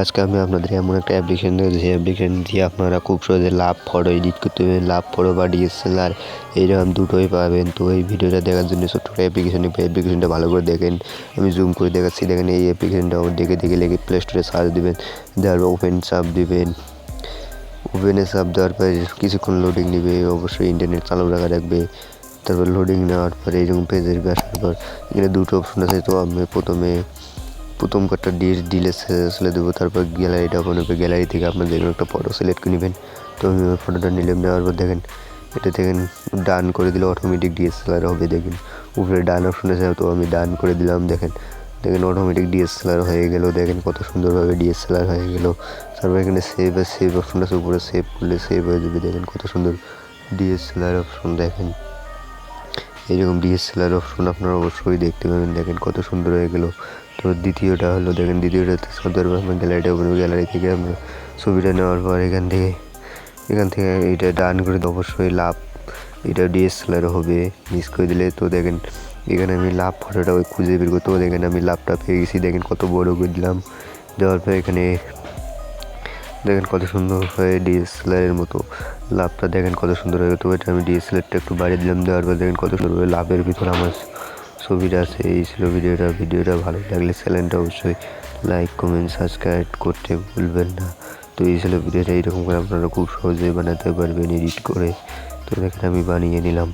আজকে আমি আপনাদের এমন একটা অ্যাপ্লিকেশন দেবো যে অ্যাপ্লিকেশন দিয়ে আপনারা খুব সহজে লাভ ফটো এডিট করতে পারবেন। লাভ ফটো বা ডিএসএলআর এইরকম দুটোই পাবেন। তো এই ভিডিওটা দেখার জন্য ছোট্ট অ্যাপ্লিকেশনটা ভালো করে দেখেন। আমি জুম করে দেখাচ্ছি। দেখেন এই অ্যাপ্লিকেশনটা দেখে লেগে প্লে স্টোরে সার্চ দেবেন, দেওয়ার পর ওপেন চাপ দেবেন। ওপেনে চাপ দেওয়ার পরে কিছুক্ষণ লোডিং নেবে, অবশ্যই ইন্টারনেট চালু রাখা রাখবে। তারপর লোডিং নেওয়ার পরে এরকম পেজের আসার পর এখানে দুটো অপশন আছে। তো আমি প্রথম কয়েকটা ডিলেট ছেড়ে দেবো। তারপর গ্যালারিটা ওপেন হবে। গ্যালারি থেকে আপনার যে কোনো একটা ফটো সিলেক্ট করে নেবেন। তো আমি ওই ফটোটা নিলাম, নেওয়ার পর দেখেন এটা দেখেন ডান করে দিলে অটোমেটিক ডিএসএলআর হবে। দেখেন উপরে ডান অপশন আছে, তো আমি ডান করে দিলাম। দেখেন অটোমেটিক ডিএসএলআর হয়ে গেল। দেখেন কত সুন্দরভাবে ডিএসএলআর হয়ে গেল। তারপর এখানে সেভ অপশন আছে, উপরে সেভ করলে সেভ হয়ে যাবে। দেখেন কত সুন্দর ডিএসএলআর অপশন। দেখেন এইরকম ডিএসএলআর অপশন আপনারা অবশ্যই দেখতে পাবেন। দেখেন কত সুন্দর হয়ে গেল। তো দ্বিতীয়টা হলো, দেখেন দ্বিতীয়টাতে সাধারণ আপনার গ্যালারিটা ওপেন হবে। গ্যালারি থেকে আমরা ছবিটা নেওয়ার পর এখান থেকে এটা ডান করে অবশ্যই লাভ, এটা ডিএসএলআর হবে। মিস করে দিলে তো দেখেন এখানে আমি লাভ ফটোটা ওই খুঁজে বের করতে, দেখেন আমি লাভটা পেয়ে গেছি। দেখেন কত বড় করে দিলাম, দেওয়ার পর এখানে দেখেন কত সুন্দর হয়ে ডিএসএলআরের মতো লাভটা দেখেন কত সুন্দর হয়ে। তো এটা আমি ডিএসএলআরটা একটু বাড়িয়ে দিলাম, দেওয়ার পর দেখেন কত সুন্দর লাভের ভিতরে আমার ছবিটা আছে। এই ছিল ভিডিওটা ভালো লাগলে চ্যানেলটা অবশ্যই লাইক কমেন্ট সাবস্ক্রাইব করতে ভুলবেন না। তো এই ছিল ভিডিওটা, এইরকম করে আপনারা খুব সহজেই বানাতে পারবেন এডিট করে। তো দেখেন আমি বানিয়ে নিলাম।